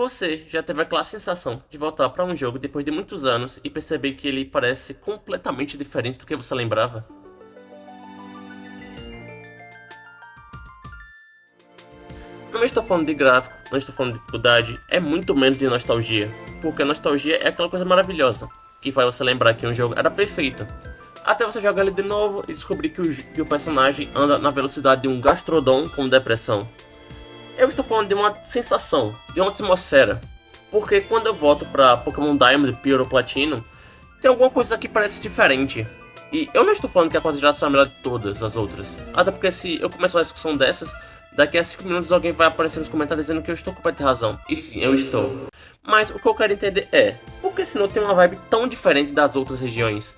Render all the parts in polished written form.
Você já teve aquela sensação de voltar para um jogo depois de muitos anos e perceber que ele parece completamente diferente do que você lembrava? Não estou falando de gráfico, não estou falando de dificuldade, é muito menos de nostalgia. Porque a nostalgia é aquela coisa maravilhosa que faz você lembrar que um jogo era perfeito. Até você jogar ele de novo e descobrir que o personagem anda na velocidade de um gastrodon com depressão. Eu estou falando de uma sensação, de uma atmosfera. Porque quando eu volto pra Pokémon Diamond, Pearl ou Platino, tem alguma coisa que parece diferente. E eu não estou falando que a quarta geração é a melhor de todas as outras. Até porque se eu começar uma discussão dessas, daqui a 5 minutos alguém vai aparecer nos comentários dizendo que eu estou completamente razão. E sim, eu estou. Mas o que eu quero entender é, por que Sinnoh tem uma vibe tão diferente das outras regiões?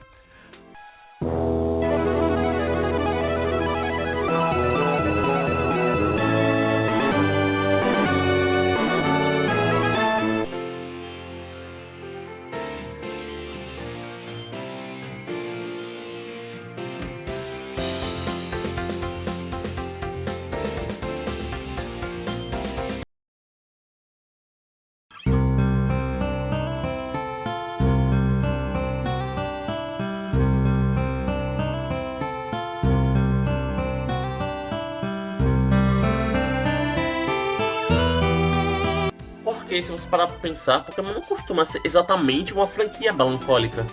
Porque se você parar pra pensar, Pokémon não costuma ser exatamente uma franquia melancólica.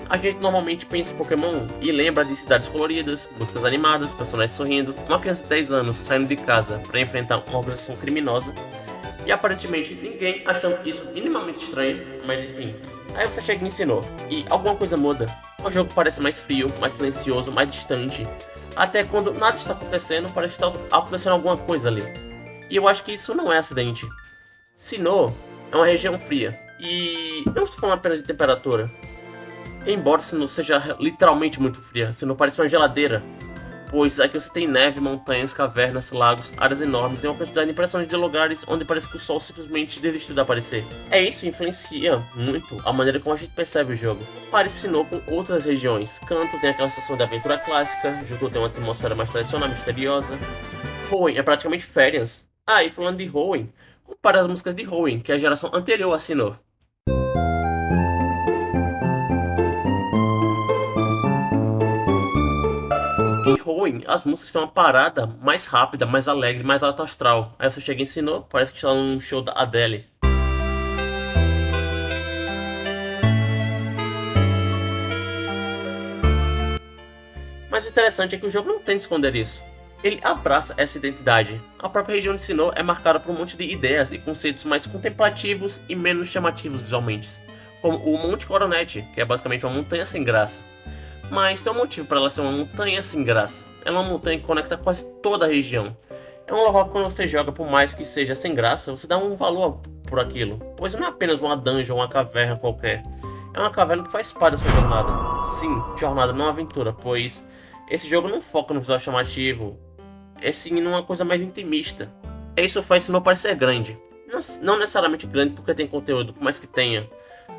A gente normalmente pensa em Pokémon e lembra de cidades coloridas, músicas animadas, personagens sorrindo, uma criança de 10 anos saindo de casa para enfrentar uma organização criminosa e aparentemente ninguém achando isso minimamente estranho, mas enfim. Aí você chega e ensinou, e alguma coisa muda. O jogo parece mais frio, mais silencioso, mais distante. Até quando nada está acontecendo, parece que está acontecendo alguma coisa ali. E eu acho que isso não é acidente. Sinnoh é uma região fria, e não estou falando apenas de temperatura. Embora Sinnoh seja literalmente muito fria, Sinnoh parece uma geladeira, pois aqui você tem neve, montanhas, cavernas, lagos, áreas enormes e uma quantidade impressionante de lugares onde parece que o sol simplesmente desistiu de aparecer. É isso que influencia muito a maneira como a gente percebe o jogo. Parece Sinnoh com outras regiões. Kanto tem aquela sensação de aventura clássica, Johto tem uma atmosfera mais tradicional, misteriosa. Hoenn é praticamente férias. Ah, e falando de Hoenn, compare as músicas de Hoenn, que é a geração anterior a Sinnoh. Em Hoenn, as músicas têm uma parada mais rápida, mais alegre, mais alto astral. Aí você chega e ensinou, parece que está num show da Adele. Mas o interessante é que o jogo não tenta esconder isso. Ele abraça essa identidade. A própria região de Sinnoh é marcada por um monte de ideias e conceitos mais contemplativos e menos chamativos visualmente, como o Monte Coronet, que é basicamente uma montanha sem graça. Mas tem um motivo para ela ser uma montanha sem graça. Ela é uma montanha que conecta quase toda a região. É um local que quando você joga, por mais que seja sem graça, você dá um valor por aquilo. Pois não é apenas uma dungeon ou uma caverna qualquer. É uma caverna que faz parte da sua jornada. Sim, jornada não aventura, pois esse jogo não foca no visual chamativo. É sim numa coisa mais intimista. Isso faz Sinnoh parecer grande. Não necessariamente grande porque tem conteúdo, por mais que tenha.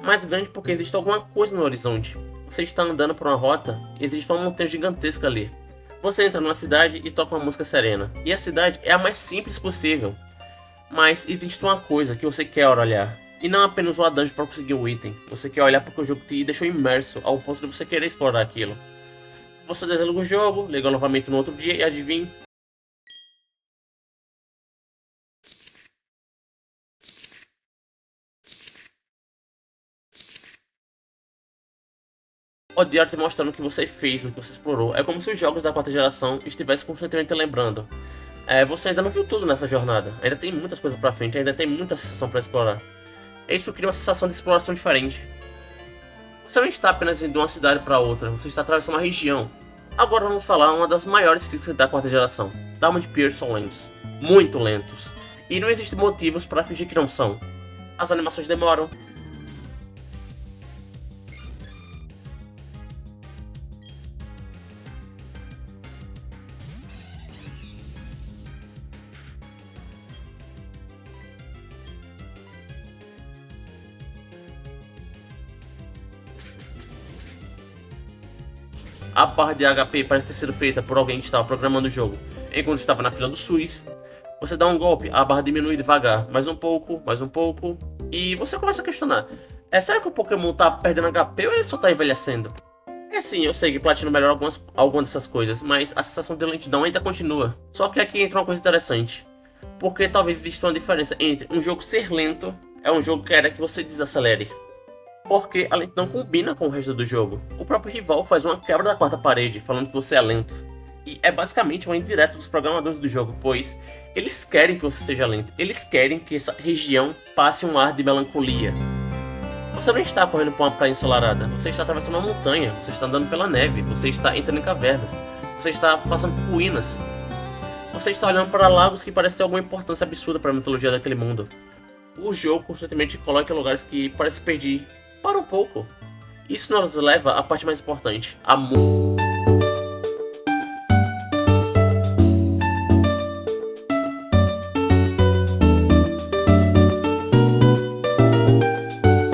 Mas grande porque existe alguma coisa no horizonte. Você está andando por uma rota e existe uma montanha gigantesca ali. Você entra numa cidade e toca uma música serena. E a cidade é a mais simples possível. Mas existe uma coisa que você quer olhar. E não apenas uma dungeon para conseguir um item. Você quer olhar porque o jogo te deixou imerso ao ponto de você querer explorar aquilo. Você desliga o jogo, liga novamente no outro dia e adivinha. Odiar te mostrando o que você fez, o que você explorou. É como se os jogos da quarta geração estivessem constantemente lembrando. Você ainda não viu tudo nessa jornada. Ainda tem muitas coisas pra frente, ainda tem muita sensação pra explorar. Isso cria uma sensação de exploração diferente. Você não está apenas indo de uma cidade para outra, você está atravessando uma região. Agora vamos falar uma das maiores críticas da quarta geração. Diamond e Pearl são lentos. Muito lentos. E não existem motivos para fingir que não são. As animações demoram. A barra de HP parece ter sido feita por alguém que estava programando o jogo enquanto estava na fila do SUS. Você dá um golpe, a barra diminui devagar, mais um pouco, e você começa a questionar. Será que o Pokémon tá perdendo HP ou ele só tá envelhecendo? Sim, eu sei que Platino melhora algumas dessas coisas, mas a sensação de lentidão ainda continua. Só que aqui entra uma coisa interessante. Porque talvez exista uma diferença entre um jogo ser lento é um jogo que quer que você desacelere. Porque a lentidão combina com o resto do jogo. O próprio rival faz uma quebra da quarta parede, falando que você é lento. E é basicamente uma indireta dos programadores do jogo, pois eles querem que você seja lento. Eles querem que essa região passe um ar de melancolia. Você não está correndo por uma praia ensolarada, você está atravessando uma montanha, você está andando pela neve, você está entrando em cavernas, você está passando por ruínas. Você está olhando para lagos que parecem ter alguma importância absurda para a mitologia daquele mundo. O jogo constantemente coloca lugares que parecem perder. Para um pouco. Isso nos leva à parte mais importante, a música.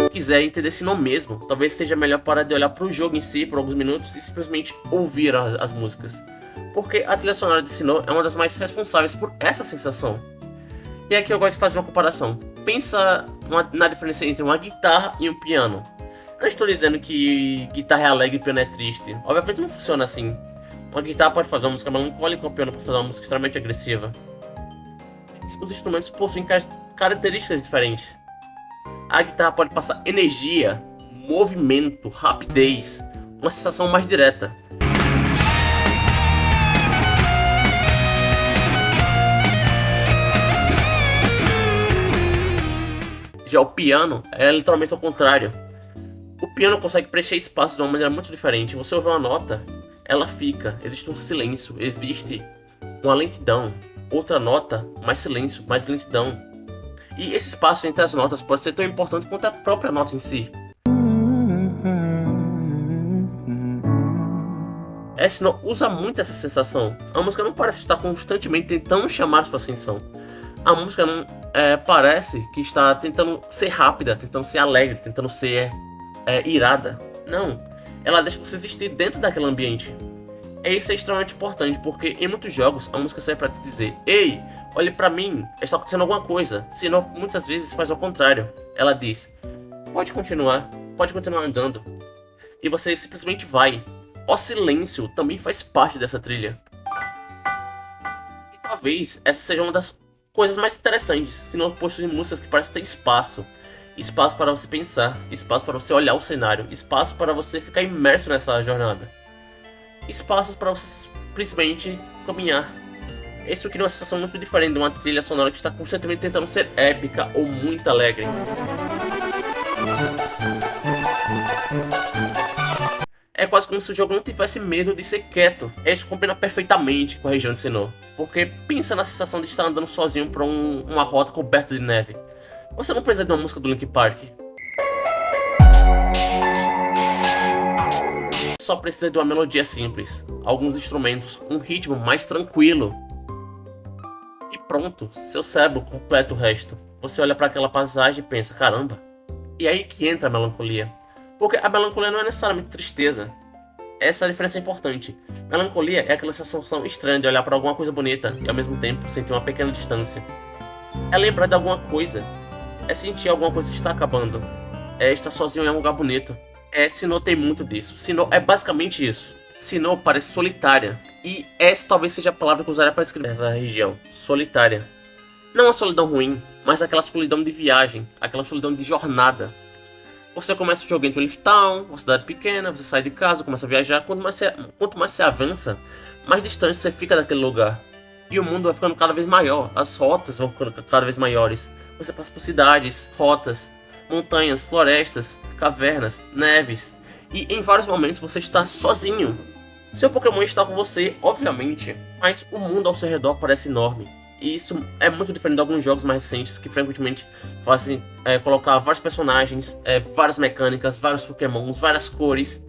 Se quiser entender se não mesmo, talvez seja melhor parar de olhar para o jogo em si por alguns minutos e simplesmente ouvir as músicas. Porque a trilha sonora de Sinnoh é uma das mais responsáveis por essa sensação. E aqui eu gosto de fazer uma comparação. Pensa na diferença entre uma guitarra e um piano. Não estou dizendo que guitarra é alegre e piano é triste. Obviamente não funciona assim. Uma guitarra pode fazer uma música melancólica, o piano pode fazer uma música extremamente agressiva. Os instrumentos possuem características diferentes. A guitarra pode passar energia, movimento, rapidez, uma sensação mais direta. Já o piano é literalmente ao contrário. O piano consegue preencher espaços de uma maneira muito diferente. Você ouve uma nota, ela fica, existe um silêncio, existe uma lentidão. Outra nota, mais silêncio, mais lentidão. E esse espaço entre as notas pode ser tão importante quanto a própria nota em si. Sinnoh usa muito essa sensação. A música não parece estar constantemente tentando chamar sua atenção. A música não parece que está tentando ser rápida, tentando ser alegre, tentando ser irada. Não, ela deixa você existir dentro daquele ambiente. Isso é extremamente importante, porque em muitos jogos a música serve para te dizer: ei, olhe pra mim, está acontecendo alguma coisa. Sinnoh muitas vezes faz ao contrário. Ela diz: pode continuar andando. E você simplesmente vai. O silêncio também faz parte dessa trilha. E talvez essa seja uma das coisas mais interessantes. Sinnoh possui músicas que parecem ter espaço. Espaço para você pensar, espaço para você olhar o cenário, espaço para você ficar imerso nessa jornada. Espaços para você simplesmente caminhar. Isso cria uma sensação muito diferente de uma trilha sonora que está constantemente tentando ser épica ou muito alegre. É quase como se o jogo não tivesse medo de ser quieto. Isso combina perfeitamente com a região de Sinnoh. Porque pensa na sensação de estar andando sozinho por uma rota coberta de neve. Você não precisa de uma música do Linkin Park. Só precisa de uma melodia simples, alguns instrumentos, um ritmo mais tranquilo. E pronto, seu cérebro completa o resto. Você olha para aquela paisagem e pensa: caramba. E aí que entra a melancolia. Porque a melancolia não é necessariamente tristeza. Essa diferença é importante. Melancolia é aquela sensação estranha de olhar para alguma coisa bonita e ao mesmo tempo sentir uma pequena distância. É lembrar de alguma coisa. É sentir alguma coisa que está acabando. É estar sozinho em um lugar bonito. Sinnoh tem muito disso. Sinnoh é basicamente isso. Sinnoh parece solitária. E essa talvez seja a palavra que eu usaria para descrever essa região. Solitária. Não a solidão ruim, mas aquela solidão de viagem. Aquela solidão de jornada. Você começa o jogo em Twilight Town, uma cidade pequena, você sai de casa, começa a viajar. Quanto mais você avança, mais distante você fica daquele lugar. E o mundo vai ficando cada vez maior. As rotas vão ficando cada vez maiores. Você passa por cidades, rotas, montanhas, florestas, cavernas, neves. E em vários momentos você está sozinho. Seu Pokémon está com você, obviamente, mas o mundo ao seu redor parece enorme. E isso é muito diferente de alguns jogos mais recentes que frequentemente fazem colocar vários personagens, várias mecânicas, vários Pokémons, várias cores.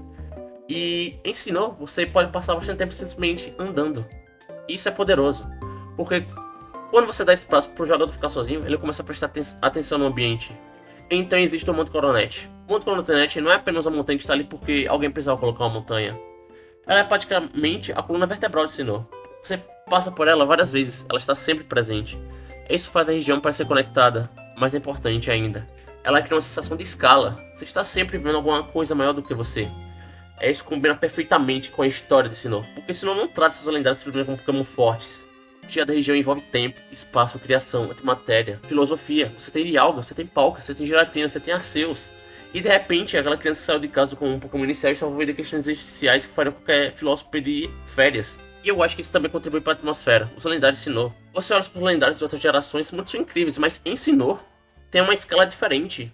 E em Sinnoh você pode passar bastante tempo simplesmente andando. Isso é poderoso, porque quando você dá espaço para o jogador ficar sozinho, ele começa a prestar atenção no ambiente. Então existe o Monte Coronet. O Monte Coronet não é apenas uma montanha que está ali porque alguém precisava colocar uma montanha. Ela é praticamente a coluna vertebral de Sinnoh. Você passa por ela várias vezes, ela está sempre presente. Isso faz a região parecer conectada, mais importante ainda, ela cria uma sensação de escala, você está sempre vendo alguma coisa maior do que você. Isso combina perfeitamente com a história de Sinnoh, porque Sinnoh não trata seus lendários simplesmente como Pokémon fortes. O dia da região envolve tempo, espaço, criação, antimatéria, filosofia. Você tem Dialga, você tem Palkia, você tem Giratina, você tem Arceus. E de repente, aquela criança saiu de casa com um Pokémon inicial e está envolvida em questões existenciais que fariam qualquer filósofo pedir férias. E eu acho que isso também contribui para a atmosfera, os lendários Sinnoh. Você olha para os lendários de outras gerações, muitos são incríveis, mas em Sinnoh tem uma escala diferente.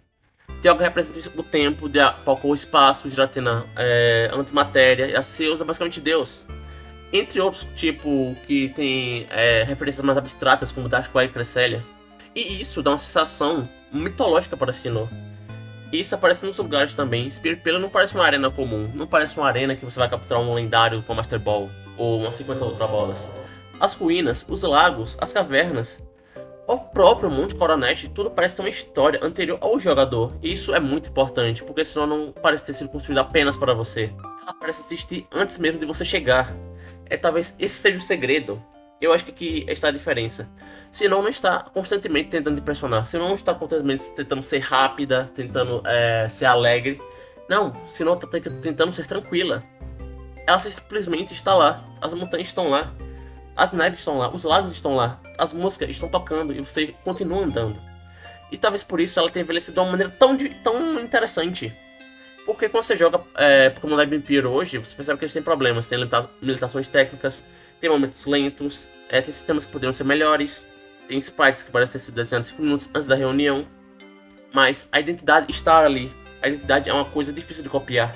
Dialga representa o tempo, Palkia o espaço, Giratina antimatéria, e Arceus é basicamente Deus. Entre outros, tipo, que tem referências mais abstratas, como Darkrai e Cresselia. E isso dá uma sensação mitológica para Sinnoh. Isso aparece nos lugares também. Spirit Pillar não parece uma arena comum. Não parece uma arena que você vai capturar um lendário com Master Ball. Ou umas 50 Ultra Bolas. As ruínas, os lagos, as cavernas. O próprio Monte Coronet, tudo parece ter uma história anterior ao jogador. E isso é muito importante, porque senão não parece ter sido construído apenas para você. Ela parece existir antes mesmo de você chegar. Talvez esse seja o segredo. Eu acho que aqui está a diferença. Sinnoh não está constantemente tentando impressionar. Sinnoh não está constantemente tentando ser rápida, tentando ser alegre. Não, Sinnoh está tentando ser tranquila. Ela simplesmente está lá. As montanhas estão lá. As neves estão lá. Os lagos estão lá. As músicas estão tocando e você continua andando. E talvez por isso ela tenha envelhecido de uma maneira tão interessante. Porque quando você joga Pokémon Live Imperial hoje, você percebe que eles têm problemas. Tem limitações técnicas, tem momentos lentos, tem sistemas que poderiam ser melhores, tem sprites que parecem ter sido desenhados 5 minutos antes da reunião. Mas a identidade está ali. A identidade é uma coisa difícil de copiar.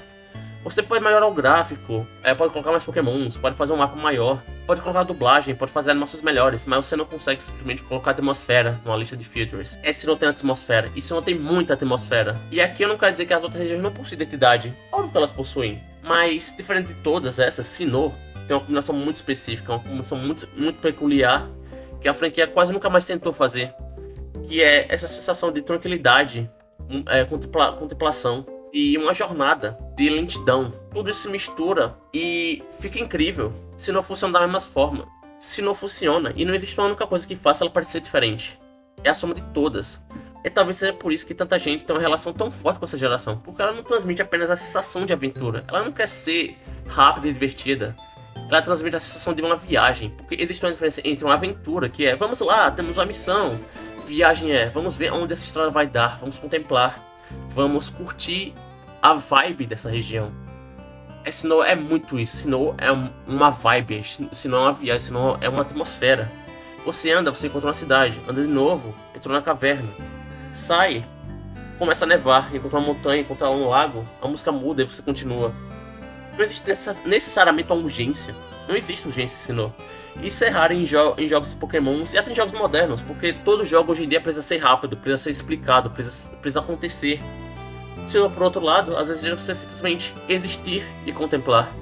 Você pode melhorar o gráfico, pode colocar mais Pokémons, pode fazer um mapa maior, pode colocar dublagem, pode fazer animações melhores, mas você não consegue simplesmente colocar a atmosfera numa lista de features. Esse não tem atmosfera, isso não tem muita atmosfera. E aqui eu não quero dizer que as outras regiões não possuem identidade, óbvio que elas possuem. Mas, diferente de todas essas, Sinnoh tem uma combinação muito específica, uma combinação muito peculiar, que a franquia quase nunca mais tentou fazer. Que é essa sensação de tranquilidade, contemplação, e uma jornada de lentidão. Tudo isso se mistura e fica incrível. Se não funciona da mesma forma. Se não funciona e não existe uma única coisa que faça ela parecer diferente. É a soma de todas. E talvez seja por isso que tanta gente tem uma relação tão forte com essa geração. Porque ela não transmite apenas a sensação de aventura. Ela não quer ser rápida e divertida. Ela transmite a sensação de uma viagem. Porque existe uma diferença entre uma aventura, que é vamos lá, temos uma missão. Viagem vamos ver onde essa história vai dar. Vamos contemplar. Vamos curtir a vibe dessa região. Sinnoh é muito isso. Sinnoh é uma vibe. Sinnoh é uma viagem. Sinnoh é uma atmosfera. Você anda, você encontra uma cidade. Anda de novo, entrou na caverna. Sai, começa a nevar, encontra uma montanha, encontra um lago. A música muda e você continua. Não existe necessariamente uma urgência. Não existe urgência em Sinnoh. Isso é raro em jogos de Pokémon e até em jogos modernos, porque todo jogo hoje em dia precisa ser rápido, precisa ser explicado, precisa acontecer. Sinnoh, por outro lado, às vezes você simplesmente existir e contemplar.